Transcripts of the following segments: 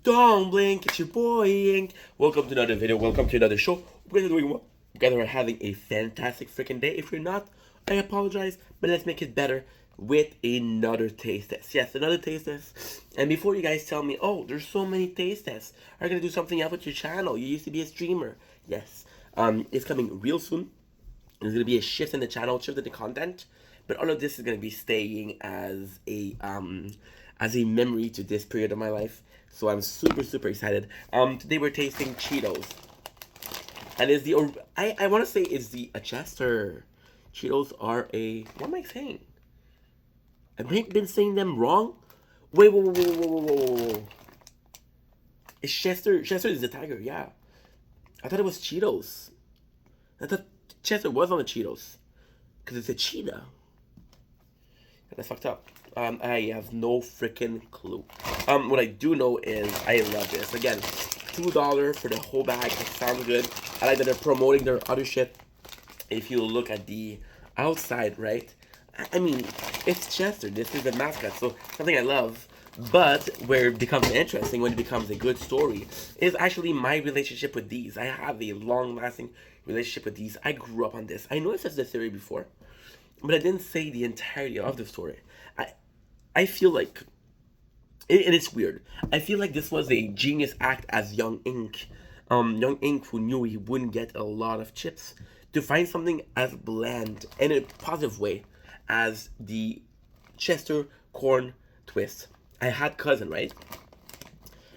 Don't blink, it's your boy Ink. Welcome to another video, welcome to another show. We're gonna doing well. You guys are having a fantastic freaking day. If you're not, I apologize, but let's make it better with another taste test. Yes, another taste test. And before you guys tell me, oh, there's so many taste tests, are you gonna do something else with your channel? You used to be a streamer. Yes. It's coming real soon. There's gonna be a shift in the channel, shift in the content, but all of this is gonna be staying as a memory to this period of my life. So I'm super excited. Today we're tasting Cheetos, and it's the I want to say it's the Chester. Cheetos are a what am I saying? I've been saying them wrong. Wait, whoa. It's Chester. Chester is the tiger. Yeah, I thought it was Cheetos. I thought Chester was on the Cheetos because it's a cheetah. That's fucked up. I have no freaking clue. What I do know is I love this. Again, $2 for the whole bag. It sounds good. I like that they're promoting their other shit. If you look at the outside, right? I mean, it's Chester. This is the mascot, so something I love. But where it becomes interesting, when it becomes a good story, is actually my relationship with these. I have a long-lasting relationship with these. I grew up on this. I know I said this theory before, but I didn't say the entirety of the story. I feel like, and it's weird. I feel like this was a genius act as Young Ink, Young Ink, who knew he wouldn't get a lot of chips, to find something as bland in a positive way as the Chester corn twist. I had cousin, right,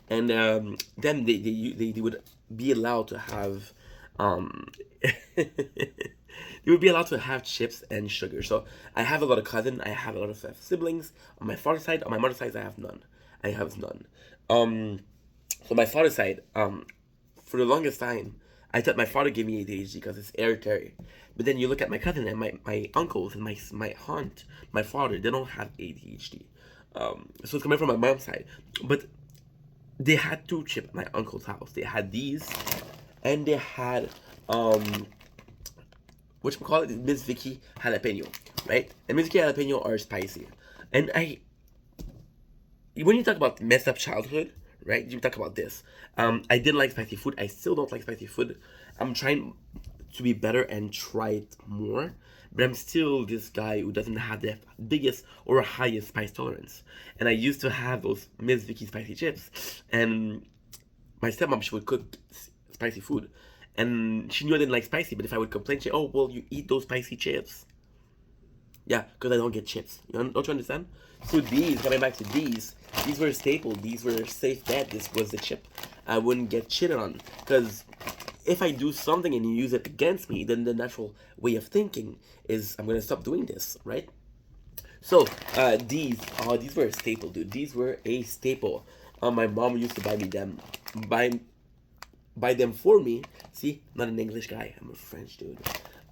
and then they would be allowed to have you would be allowed to have chips and sugar. So I have a lot of cousins. I have a lot of siblings on my father's side. On my mother's side, I have none. I have none. So my father's side, for the longest time, I thought my father gave me ADHD because it's hereditary. But then you look at my cousin and my uncles and my aunt, my father, they don't have ADHD. So it's coming from my mom's side. But they had two chips at my uncle's house. They had these, and they had call it Miss Vicky jalapeno, right? And Miss Vicky jalapeno are spicy, and when you talk about messed up childhood, right? You talk about this. I didn't like spicy food. I still don't like spicy food. I'm trying to be better and try it more, but I'm still this guy who doesn't have the biggest or highest spice tolerance. And I used to have those Miss Vicky spicy chips, and my stepmom, she would cook spicy food, and she knew I didn't like spicy. But if I would complain, she, oh well, you eat those spicy chips. Yeah, because I don't get chips. Don't you understand? So these, coming back to these were a staple. These were a safe bet. This was the chip I wouldn't get cheated on. Because if I do something and you use it against me, then the natural way of thinking is I'm gonna stop doing this, right? So these were a staple, dude. These were a staple. My mom used to buy me them, buy them for me. See, I'm not an English guy. I'm a French dude.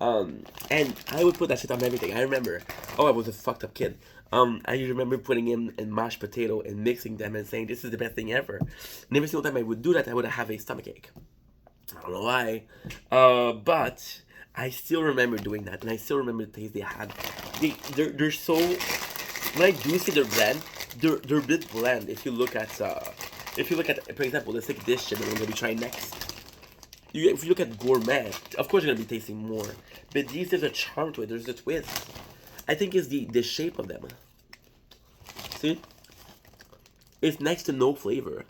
And I would put that shit on everything. I remember. Oh, I was a fucked up kid. I remember putting in mashed potato and mixing them and saying this is the best thing ever. And every single time I would do that, I would have a stomach ache. I don't know why. But I still remember doing that, and I still remember the taste they had. They're so. When I do see their brand, they're a bit bland. If you look at for example, let's take this shit that we're gonna be trying next. If you look at gourmet, of course you're gonna be tasting more. But these, there's a charm to it. There's a twist. I think it's the shape of them. See, it's next to no flavor.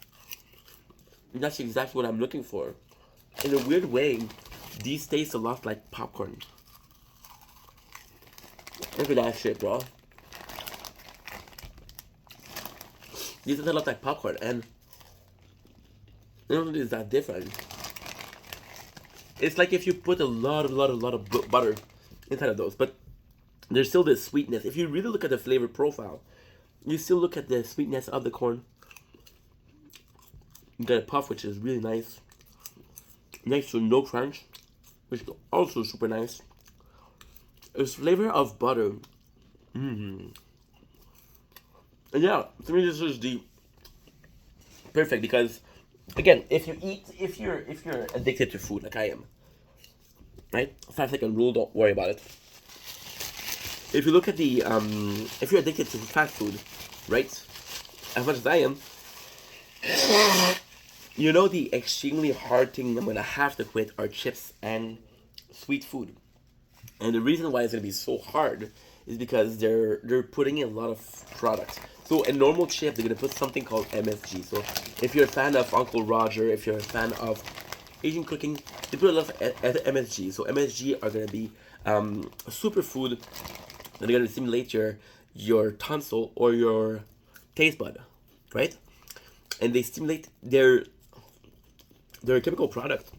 And that's exactly what I'm looking for. In a weird way, these taste a lot like popcorn. Look at that shit, bro. These taste a lot like popcorn, and I don't think it's that different. It's like if you put a lot of butter inside of those, but there's still this sweetness. If you really look at the flavor profile, you still look at the sweetness of the corn. You get a puff, which is really nice. Next to no crunch, which is also super nice. It's flavor of butter. And yeah, to me this is the perfect because, again, if you're addicted to food like I am, right? 5-second rule, don't worry about it. If you look at if you're addicted to fast food, right? As much as I am, You know, the extremely hard thing I'm gonna have to quit are chips and sweet food. And the reason why it's gonna be so hard is because they're putting in a lot of products. So a normal chip, they're gonna put something called MSG. So if you're a fan of Uncle Roger, if you're a fan of Asian cooking, they put a lot of MSG. So MSG are gonna be superfood that are gonna stimulate your tonsil or your taste bud, right? And they stimulate their chemical product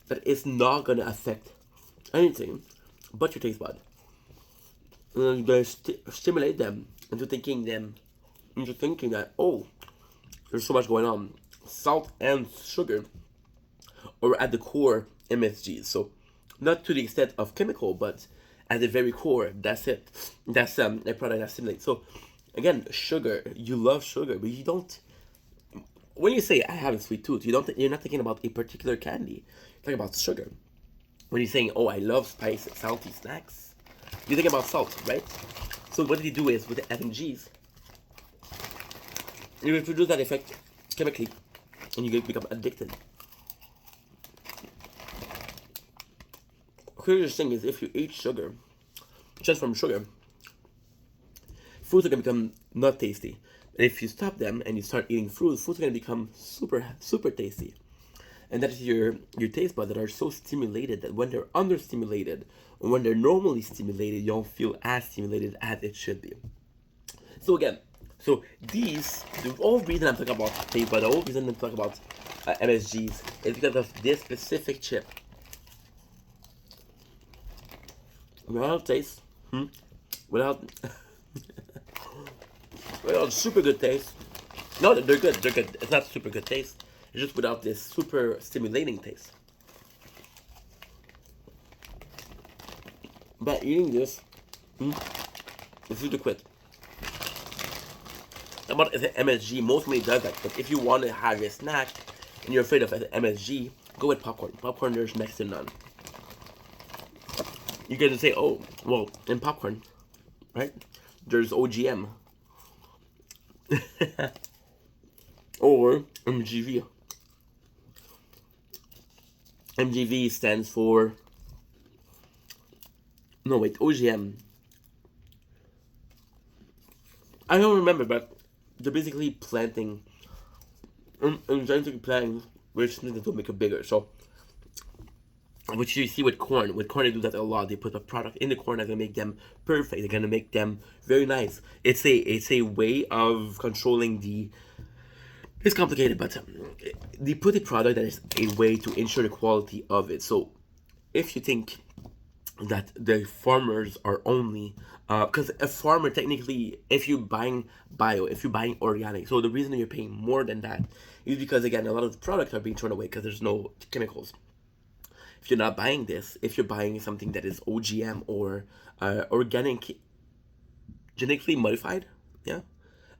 that is not gonna affect anything but your taste bud. And they stimulate them into thinking that, oh, there's so much going on. Salt and sugar are at the core MSGs. So not to the extent of chemical, but at the very core, that's it. That's a product that stimulates. So again, sugar. You love sugar, but you don't. When you say I have a sweet tooth, you're not thinking about a particular candy. You're talking about sugar. When you're saying, oh, I love spicy, salty snacks, you think about salt, right? So what they do is with the FMGs, you reproduce that effect chemically, and you become addicted. Curious thing is, if you eat sugar, just from sugar, foods are gonna become not tasty. But if you stop them and you start eating fruits, foods are gonna become super tasty. And that is your taste buds that are so stimulated that when they're understimulated, or when they're normally stimulated, you don't feel as stimulated as it should be. So again, the whole reason I'm talking about taste bud, the whole reason I'm talking about MSGs is because of this specific chip. Without taste, without without super good taste. No, they're good. They're good. It's not super good taste. It's just without this super stimulating taste. By eating this, it's easy to quit. About the MSG, mostly does that. But if you want to have a snack and you're afraid of MSG, go with popcorn. Popcorn, there's next to none. You can say, oh, well, in popcorn, right? There's OGM. Or MGV. MGV stands for... No, wait, OGM. I don't remember, but they're basically planting... genetic plants which need to make it bigger. So, which you see with corn. With corn, they do that a lot. They put a product in the corn that's gonna make them perfect. They're gonna make them very nice. It's a way of controlling the... It's complicated, but they put a product that is a way to ensure the quality of it. So, if you think that the farmers are only... because a farmer, technically, if you're buying bio, if you're buying organic, so the reason that you're paying more than that is because, again, a lot of the products are being thrown away because there's no chemicals. If you're not buying this, if you're buying something that is OGM or organic, genetically modified, yeah,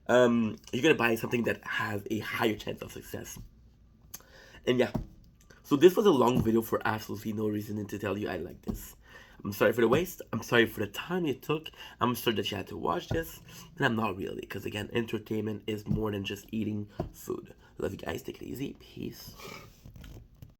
you're gonna buy something that has a higher chance of success. And yeah, so this was a long video for absolutely no reason to tell you I like this. I'm sorry for the waste. I'm sorry for the time you took. I'm sorry that you had to watch this. And I'm not really, because again, entertainment is more than just eating food. Love you guys. Take it easy. Peace.